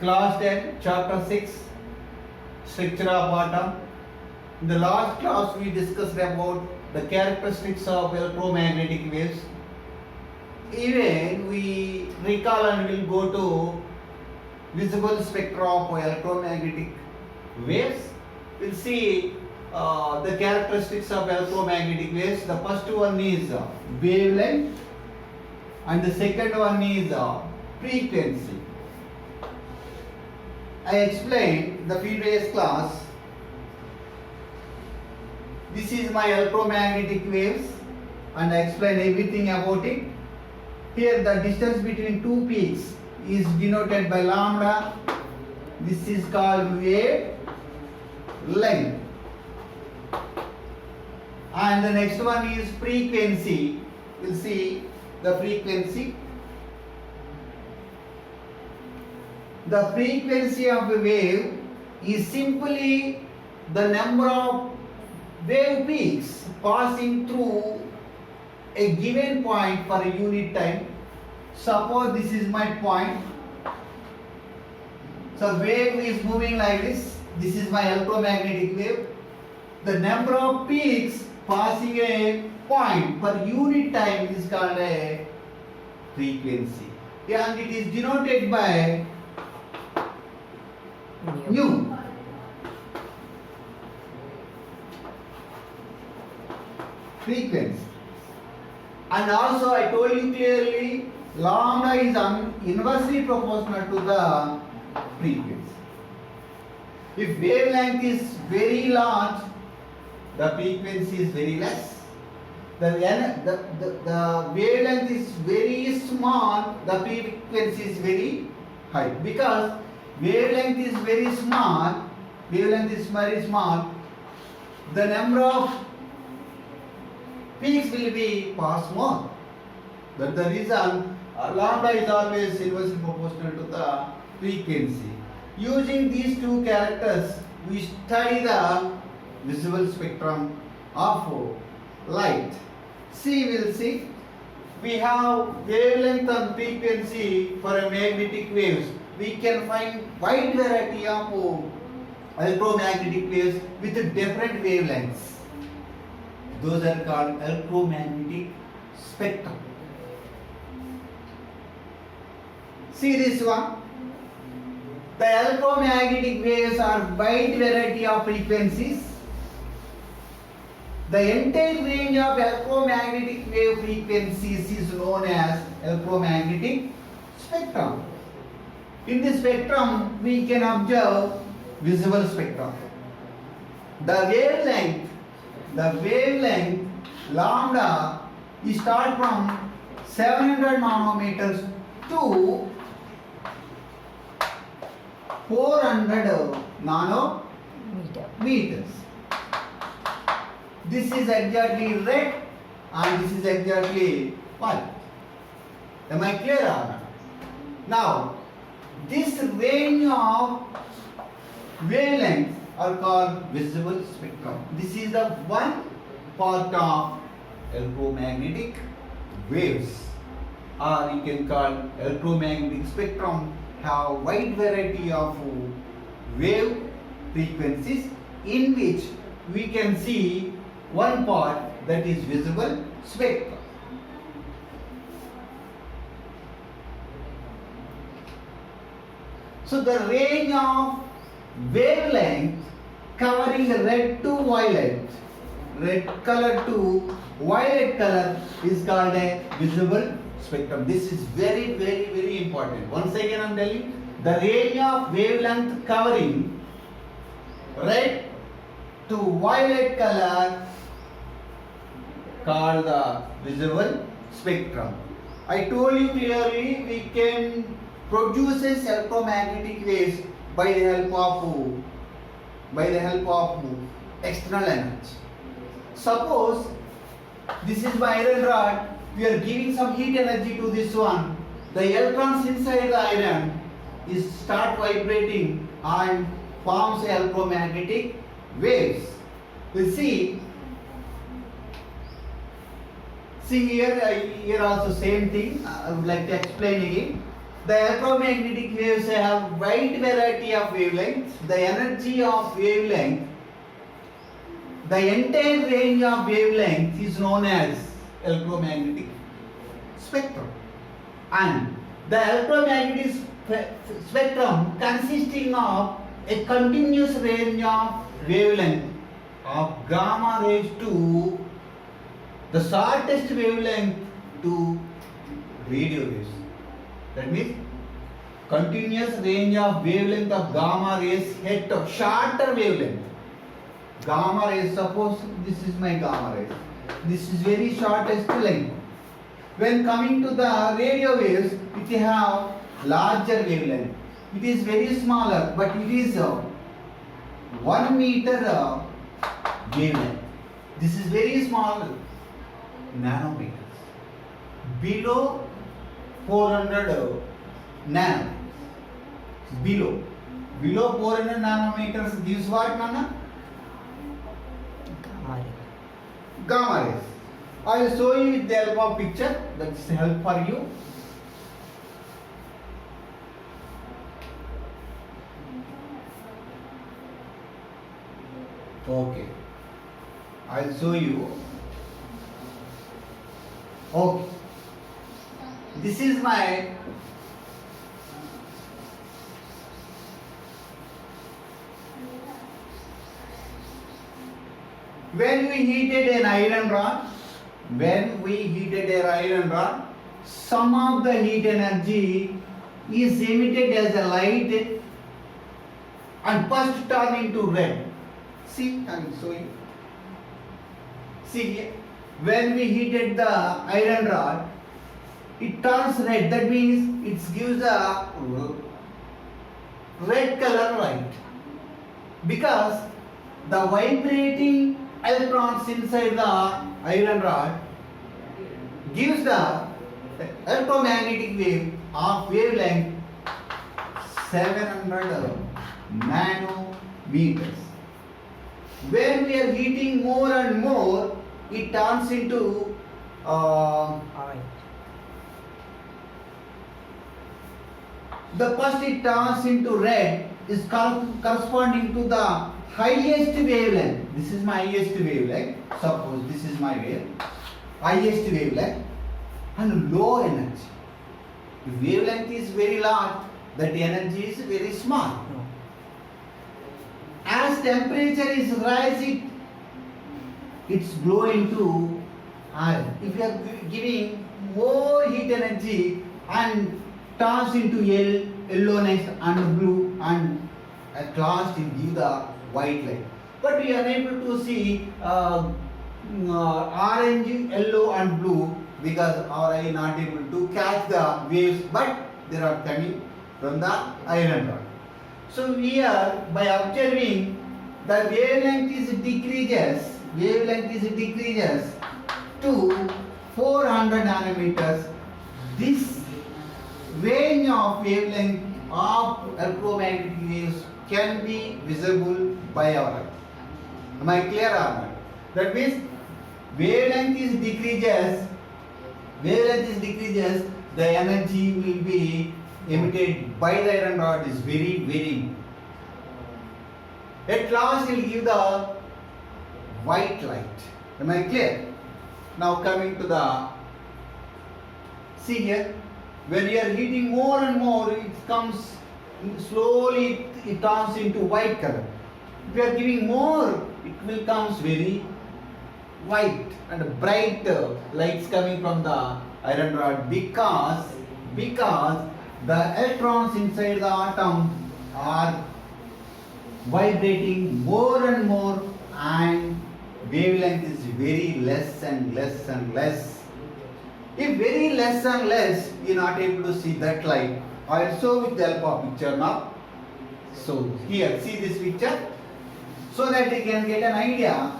Class 10, Chapter 6, Structure of Atom. In the last class, we discussed about the characteristics of electromagnetic waves. Even we recall and will go to visible spectra of electromagnetic waves. We'll see the characteristics of electromagnetic waves. The first one is wavelength, and the second one is frequency. I explained the previous class. This is my electromagnetic waves, and I explained everything about it. Here the distance between two peaks is denoted by lambda. This is called wave length. And the next one is frequency. We'll see the frequency. The frequency of a wave is simply the number of wave peaks passing through a given point for a unit time. Suppose this is my point. So wave is moving like this. This is my electromagnetic wave. The number of peaks passing a point per unit time is called a frequency. And it is denoted by nu. Frequency. And also I told you clearly, lambda is inversely proportional to the frequency. If wavelength is very large, the frequency is very less. The wavelength is very small, the frequency is very high. Because wavelength is very small, the number of peaks will be pass more. That's the reason lambda is always inversely proportional to the frequency. Using these two characters, we study the visible spectrum of light. We'll see. We have wavelength and frequency for a magnetic waves. We can find wide variety of electromagnetic waves with different wavelengths. Those are called electromagnetic spectrum. See this one. The electromagnetic waves are wide variety of frequencies. The entire range of electromagnetic wave frequencies is known as electromagnetic spectrum. In this spectrum, we can observe visible spectrum. The wavelength lambda is start from 700 nanometers to 400 nanometers. This is exactly red and this is exactly white. Am I clear or not? Now, this range of wavelengths are called visible spectrum. This is the one part of electromagnetic waves, or you can call electromagnetic spectrum have wide variety of wave frequencies in which we can see one part, that is visible spectrum. So the range of wavelength covering red to violet, red color to violet color is called a visible spectrum. This is very, very, very important. Once again I am telling you, the range of wavelength covering red to violet color called the visible spectrum. I told you clearly we can produce electromagnetic waves by the help of external energy. Suppose this is my iron rod, we are giving some heat energy to this one. The electrons inside the iron is start vibrating and forms electromagnetic waves. We see here also same thing. I would like to explain again. The electromagnetic waves have wide variety of wavelengths. The energy of wavelength, the entire range of wavelength is known as electromagnetic spectrum. And the electromagnetic spectrum consisting of a continuous range of wavelength of gamma raised to the shortest wavelength to radio waves. That means continuous range of wavelength of gamma rays at a shorter wavelength. Gamma rays, suppose this is my gamma rays. This is very shortest length. When coming to the radio waves, it have larger wavelength. It is very smaller, but it is 1 meter wavelength. This is very small, nanometers. Below 400 nanometers. Below 400 nanometers gives what, Nana? Gamma rays. I will show you with the help of picture. That's help for you. Okay. I will show you. Okay. This is my when we heated an iron rod, some of the heat energy is emitted as a light and first turn into red. See, I will show you. See here, when we heated the iron rod, it turns red. That means it gives a red color light because the vibrating electrons inside the iron rod gives the electromagnetic wave of wavelength 700 nanometers. When we are heating more and more, it turns into the first it turns into red is corresponding to the highest wavelength. This is my highest wavelength. Suppose this is my highest wavelength and low energy. If wavelength is very large, that energy is very small. As temperature is rising, it's going to iron. If you are giving more heat energy and turns into yellowness and blue, and at last it gives the white light. But we are able to see orange, yellow and blue because our eye not able to catch the waves, but they are coming from the iron rod. So here, by observing the wavelength is decreases to 400 nanometers. This range of wavelength of electromagnetic waves can be visible by our eye. Am I clear or not? That means wavelength is decreases, the energy will be emitted by the iron rod is very. At last it will give the white light. Am I clear? Now coming to the, see here, when you are heating more and more, it comes slowly, it turns into white color. If you are giving more, it will comes very white and bright lights coming from the iron rod because the electrons inside the atom are vibrating more and more and wavelength is very less and less and less. If very less and less, you are not able to see that light. I will show with the help of picture now. So here, see this picture, so that you can get an idea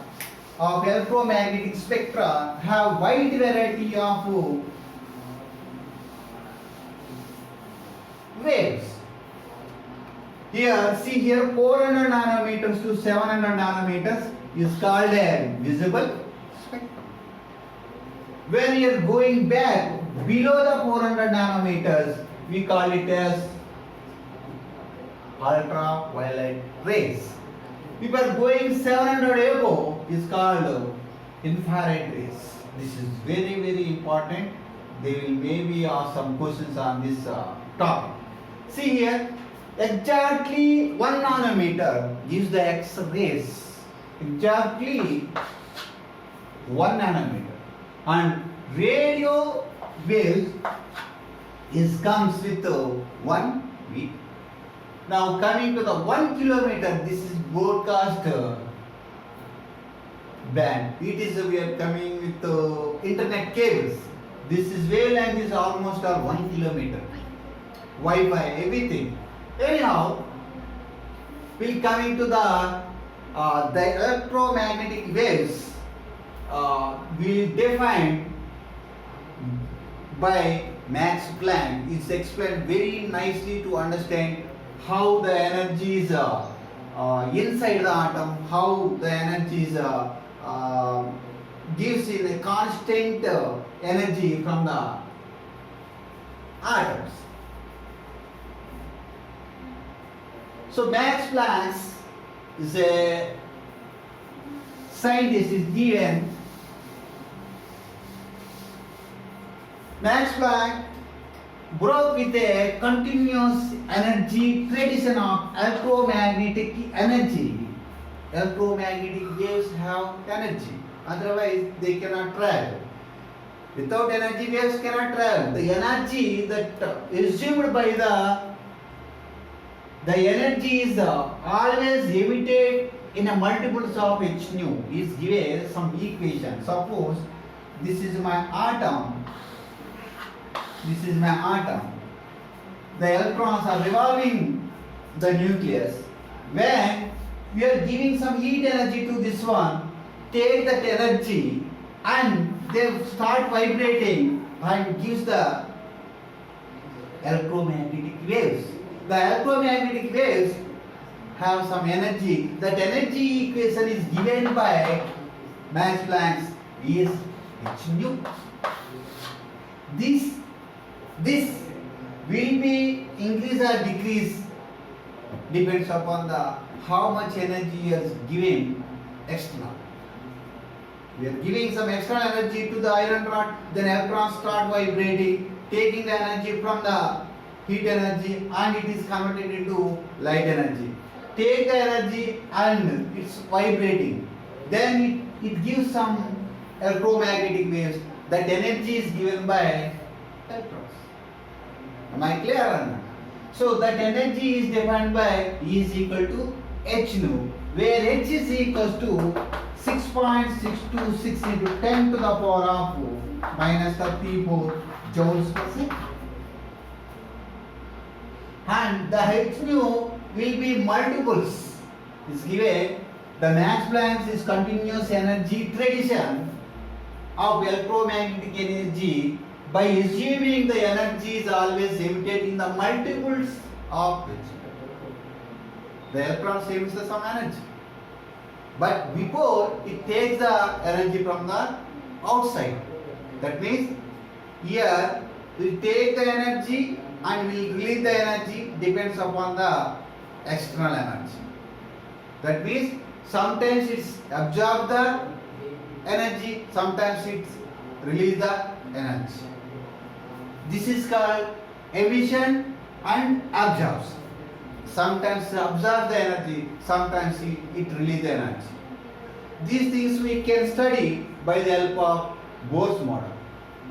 of electromagnetic spectra have wide variety of waves. Here, see here, 400 nanometers to 700 nanometers is called a visible spectrum. When you are going back below the 400 nanometers, we call it as ultraviolet rays. If you are going 700 above, is called infrared rays. This is very important. They will maybe ask some questions on this topic. See here, exactly 1 nanometer gives the X-rays. Exactly 1 nanometer. And radio waves comes with 1 meter. Now coming to the 1 kilometer, this is broadcast band. It is we are coming with internet cables. This is wavelength is almost 1 kilometer. Wi-Fi, everything. Anyhow, we'll coming to the electromagnetic waves. We define by Max Planck. It's explained very nicely to understand how the energy is inside the atom, how the energy is gives in a constant energy from the atoms. So Max Planck is a scientist, is given. Max Planck broke with a continuous energy tradition of electromagnetic energy. Electromagnetic waves have energy, otherwise they cannot travel. Without energy, waves cannot travel. The energy that is assumed by the energy is always emitted in a multiples of h nu. Is given some equation. Suppose this is my atom. This is my atom. The electrons are revolving the nucleus. When we are giving some heat energy to this one, take that energy and they start vibrating and gives the electromagnetic waves. The electromagnetic waves have some energy. That energy equation is given by Max Planck's is h nu. This will be increase or decrease depends upon the how much energy is given external. We are giving some external energy to the iron rod, then electrons start vibrating, taking the energy from the heat energy and it is converted into light energy. Take the energy and it's vibrating. Then it gives some electromagnetic waves. That energy is given by electrons. Am I clear or not? So that energy is defined by E is equal to h nu, where h is equals to 6.626 into 10 to the power of minus 34 joules per second. And the h nu will be multiples. Is given the Max Planck is continuous energy tradition of electromagnetic energy by assuming the energy is always emitted in the multiples of which the electrons emits some energy. But before it takes the energy from the outside. That means here we take the energy and we release the energy depends upon the external energy. That means sometimes it's absorb the energy, sometimes it's release the energy. This is called emission and absorption. Sometimes absorb the energy, sometimes it release the energy. These things we can study by the help of Bohr's model.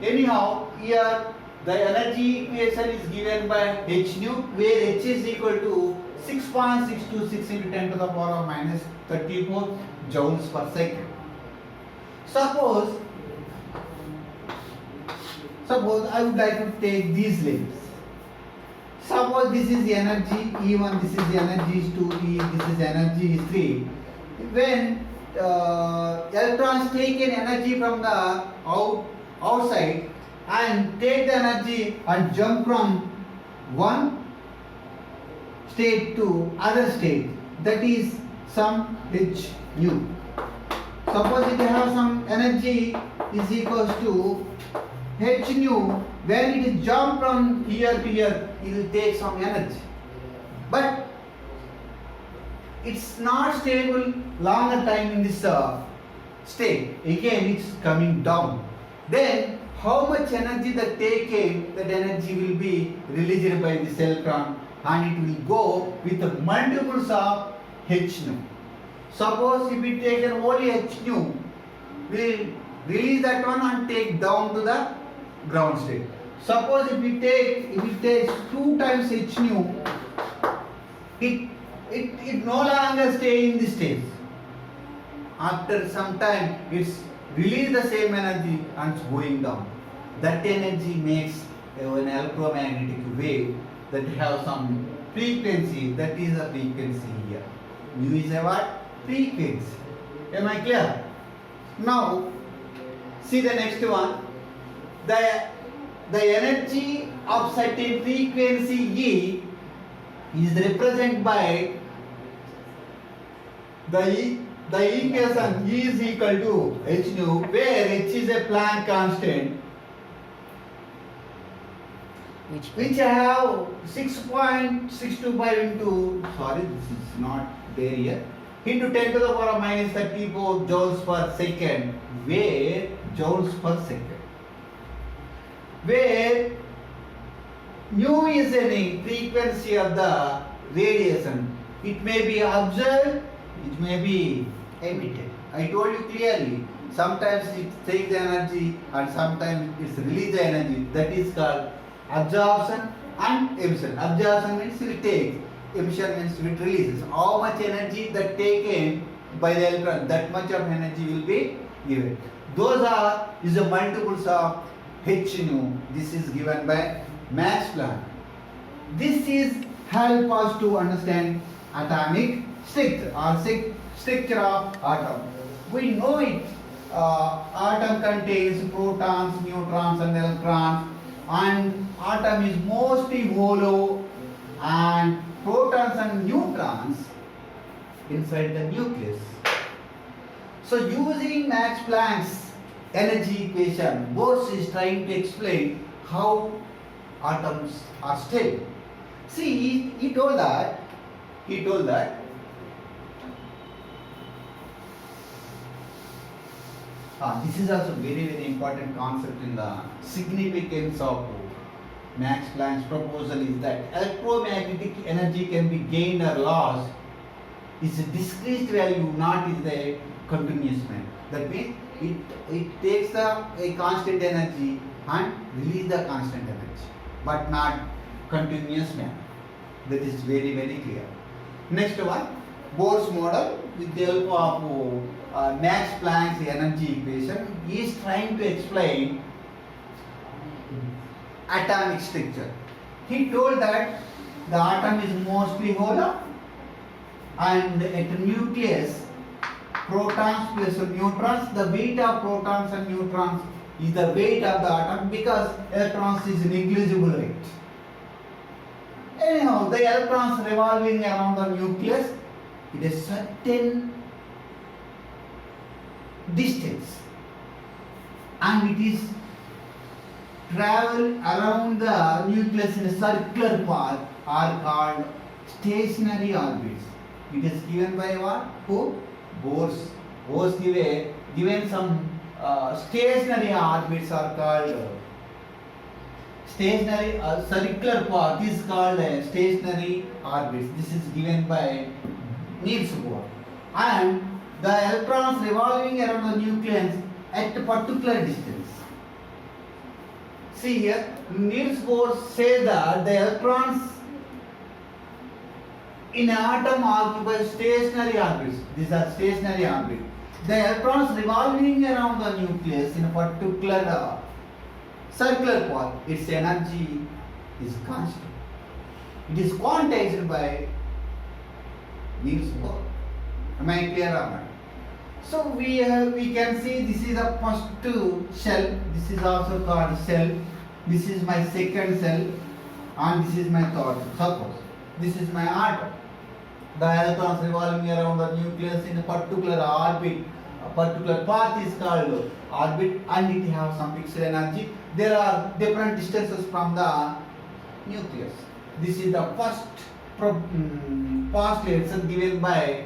Anyhow, here the energy equation is given by h nu, where h is equal to 6.626 into 10 to the power of minus 34 joules per second. Suppose I would like to take these limits. Suppose this is the energy E1, this is the energy is 2, this is energy is 3. When electrons take an energy from the outside and take the energy and jump from one state to other state, that is some h nu. Suppose it has some energy is equals to h nu when it is jump from here to here, it will take some energy. But it's not stable longer time in this state. Again, it's coming down. Then, how much energy that taken, that energy will be released by this electron, and it will go with the multiples of h nu. Suppose if we take only h nu, we release that one and take down to the ground state. Suppose if we take 2 times h nu, it no longer stay in this state. After some time, it's release the same energy and it's going down. That energy makes an electromagnetic wave that have some frequency. That is a frequency here. Nu is a what? Frequency. Am I clear? Now, see the next one. The energy of certain frequency E is represented by the equation E is equal to h nu, where h is a Planck constant, which I have 6.625 into, sorry, this is not there here, into 10 to the power minus 34 joules per second, where joules per second, where nu is any frequency of the radiation. It may be observed, it may be emitted. I told you clearly, sometimes it takes the energy and sometimes it releases the energy. That is called absorption and emission. Absorption means it takes, emission means it releases. How much energy that taken by the electron, that much of energy will be given. Those is the multiples of h nu. This is given by Max Planck. This is help us to understand atomic structure or structure of atom. We know it. Atom contains protons, neutrons, and electrons, and atom is mostly hollow, and protons and neutrons inside the nucleus. So, using Max Planck's energy equation, Bohr is trying to explain how atoms are stable. See, he told that this is also very important concept in the significance of Max Planck's proposal is that electromagnetic energy can be gained or lost is a discrete value, not is the continuous manner. That means it takes a constant energy and release the constant energy, but not continuous manner. That is very clear. Next one, Bohr's model with the help of Max Planck's energy equation. He is trying to explain atomic structure. He told that the atom is mostly hollow, and at the nucleus, protons plus neutrons, the weight of protons and neutrons is the weight of the atom, because electrons is negligible rate. Anyhow, the electrons revolving around the nucleus at a certain distance, and it is travel around the nucleus in a circular path are called stationary orbits. It is given by what? Who? Bohr's given some stationary orbits are called stationary circular path is called stationary orbits. This is given by Niels Bohr. And the electrons revolving around the nucleus at a particular distance. See here, Niels Bohr says that the electrons in an atom occupy stationary orbits. These are stationary orbits. The electrons revolving around the nucleus in a particular circular path, its energy is constant. It is quantized by Niels Bohr. Am I clear or not? So we can see this is the first shell. This is also called cell. This is my second cell, and this is my third. Suppose this is my atom. The electrons revolving around the nucleus in a particular orbit. A particular path is called orbit, and it has some fixed energy. there are different distances from the nucleus. This is the first postulate given by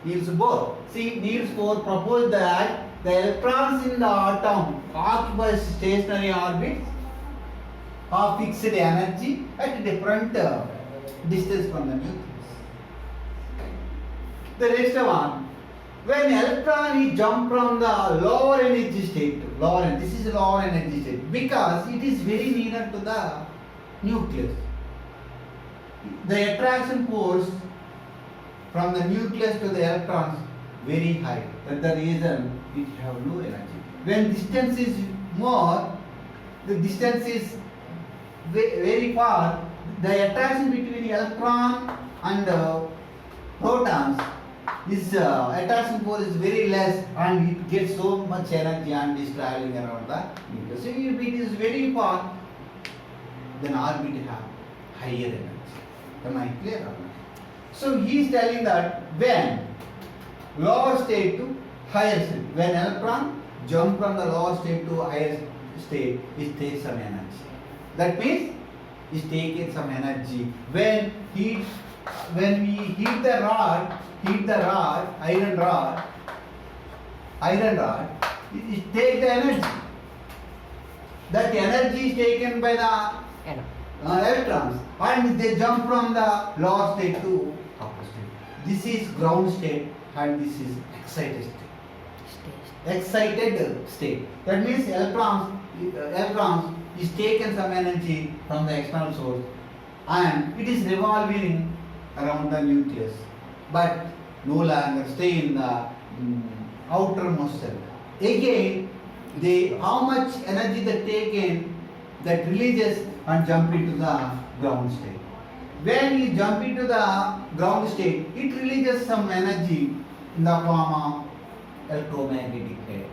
Niels Bohr. See, Niels Bohr proposed that the electrons in the atom occupy stationary orbits of fixed energy at different distance from the nucleus. The next one, when electron is jump from the lower energy state, this is lower energy state because it is very near to the nucleus. The attraction force from the nucleus to the electrons very high. That's the reason it have low energy. When distance is more, the distance is very far, the attraction between electron and protons is attraction force is very less and it gets so much energy and is traveling around the nucleus. So if it is very far, then orbit have higher energy. Am I clear or not? So he is telling that when lower state to higher state, when electron jump from the lower state to higher state, it takes some energy. That means it's taking some energy. When we heat the rod, iron rod, it takes the energy. That energy is taken by the electrons and they jump from the lower state to upper state. This is ground state and this is excited state. Excited state. That means electrons is taken some energy from the external source and it is revolving around the nucleus, but no longer stay in the outermost cell. Again, how much energy that taken that releases and jump into the ground state. When you jump into the ground state, it releases some energy in the form of electromagnetic wave.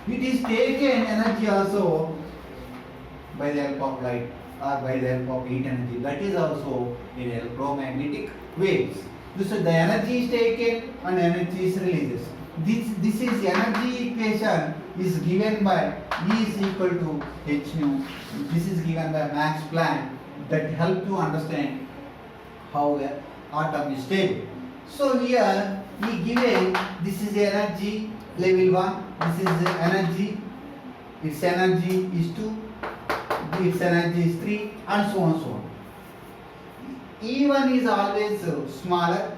It is taken energy also by the help of light or by the help of heat energy. That is also in electromagnetic waves. So the energy is taken and energy is released. This is energy equation is given by E is equal to h nu. This is given by Max Planck that help you understand how an atom is stable. So here we given this is energy level 1, this is energy, its energy is 2, its energy is 3 and so on so on. E1 is always smaller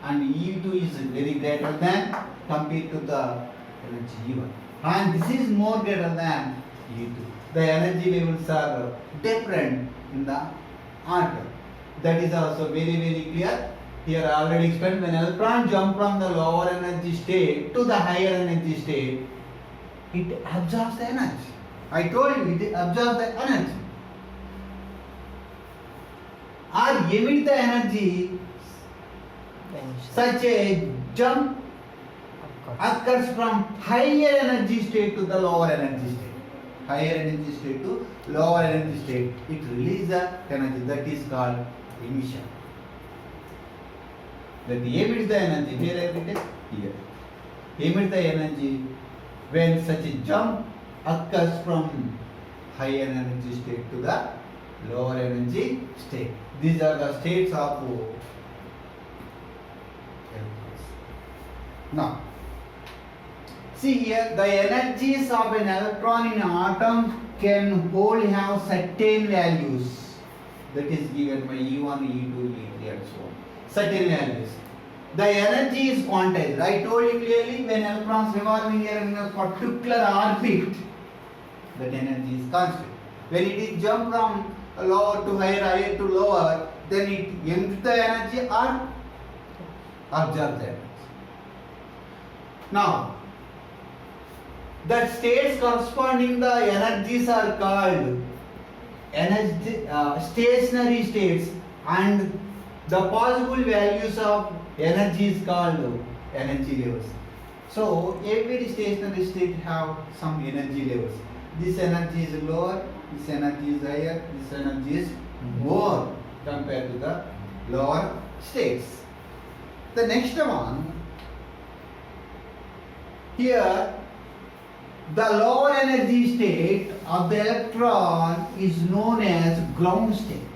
and E2 is very greater than compared to the energy E1. And this is more greater than E2. The energy levels are different in the atom. That is also very clear. Here I already explained, when electron jump from the lower energy state to the higher energy state, it absorbs the energy. I told you it absorbs the energy. Or emit the energy, such a jump occurs from higher energy state to the lower energy state. Higher energy state to lower energy state. It releases the energy, that is called emission. That emits the energy, where I written here. Emit the energy when such a jump occurs from higher energy state to the lower energy state. These are the states of electrons. Now, see here, the energies of an electron in an atom can all have certain values. That is given by E1, E2, E3 and so on. Certain values. The energy is quantized. I told you clearly, when electrons revolving here in a particular orbit, that energy is constant. When it is jump from lower to higher, higher to lower, then it emits the energy or absorbs the energy. Now, the states corresponding the energies are called energy, stationary states, and the possible values of energy is called energy levels. So every stationary state have some energy levels. This energy is lower, this energy is higher, this energy is more compared to the lower states. The next one, here The lower energy state of the electron is known as ground state.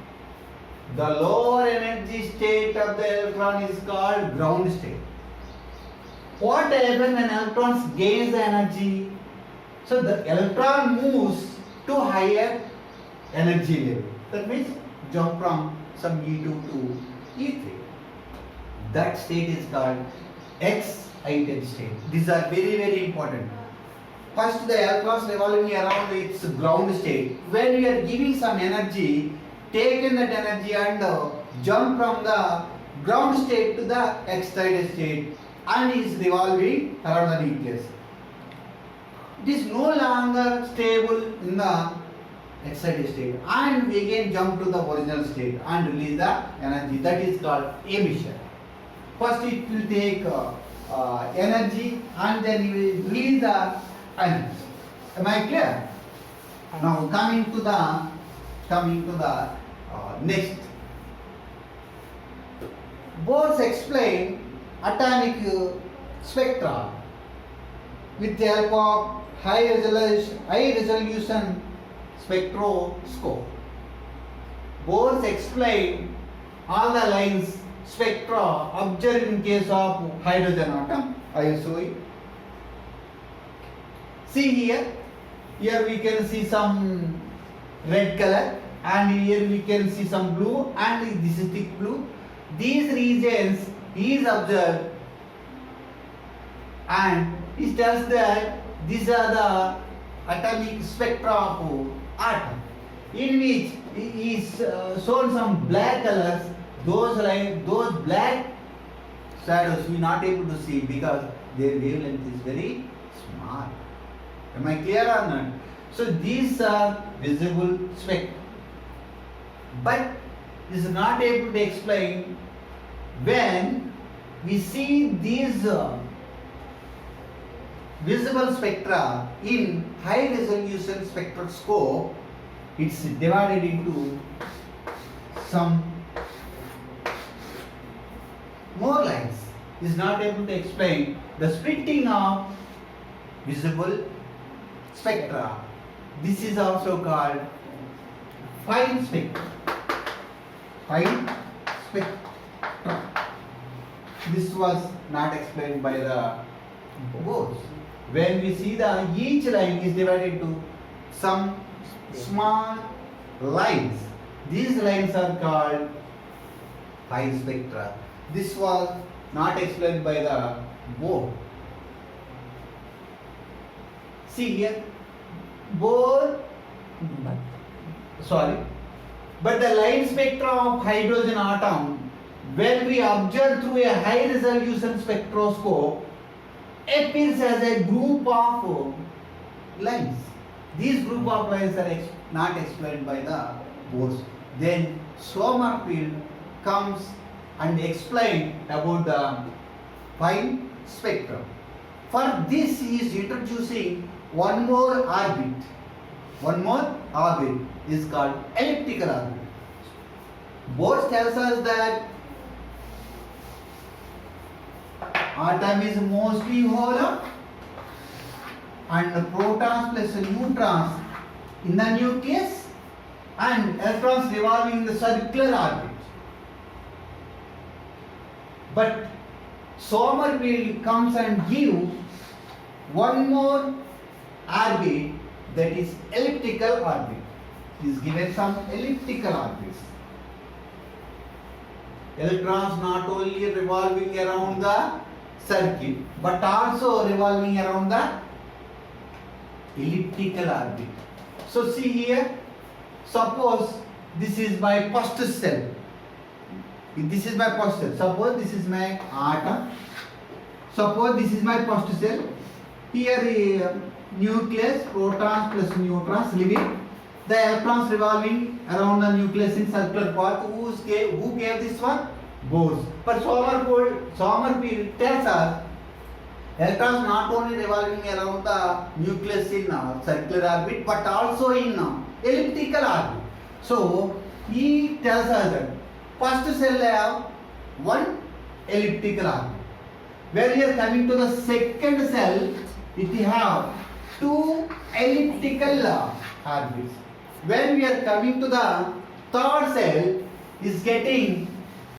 The lower energy state of the electron is called ground state. What happens when electrons gains the energy? So the electron moves to higher energy level. That means jump from some E2 to E3. That state is called excited state. These are very, very important. First, the electrons revolving around its ground state. When we are giving some energy, taken that energy and jump from the ground state to the excited state and is revolving around the nucleus. It is no longer stable in the excited state and we again jump to the original state and release the energy. That is called emission. First it will take energy and then it will release the energy. Am I clear? Now coming to the next. Both explain atomic spectra with the help of high resolution spectroscope. Both explain all the lines spectra observed in case of hydrogen atom. I will show you. See here we can see some red color and here we can see some blue and this is thick blue. These regions is observed and it tells that these are the atomic spectra of atom, in which is shown some black colors. Those black shadows we are not able to see because their wavelength is very small. Am I clear or not? So these are visible spectra, but is not able to explain when we see these visible spectra in high resolution spectroscope. It's divided into some more lines. Is not able to explain the splitting of visible spectra. This is also called fine spectra. Fine spectra. This was not explained by the Bose. When we see the each line is divided into some small lines. These lines are called fine spectra. This was not explained by the Bohr. See here, Bohr, but the line spectra of hydrogen atom, when we observe through a high resolution spectroscope, appears as a group of lines. These group of lines are not explained by the Bohr. Then Sommerfeld comes and explain about the fine spectrum. For this he is introducing one more orbit. One more orbit is called elliptical orbit. Bohr tells us that atom is mostly hollow and the protons plus neutrons in the nucleus and electrons revolving in the circular orbit. But Sommerfeld comes and gives one more orbit, that is elliptical orbit. He is given some elliptical orbits. Electrons not only revolving around the circuit but also revolving around the elliptical orbit. So see here, suppose this is my first cell. This is my first cell. Suppose this is my atom. Suppose this is my first cell. Here nucleus, protons plus neutrons living. The electrons revolving around the nucleus in circular path. Who gave this one? Bohr. But Sommerfeld tells us electrons not only revolving around the nucleus in circular orbit but also in elliptical orbit. So he tells us that first cell have one elliptical orbit. When we are coming to the second cell, it have two elliptical orbits. When we are coming to the third cell is getting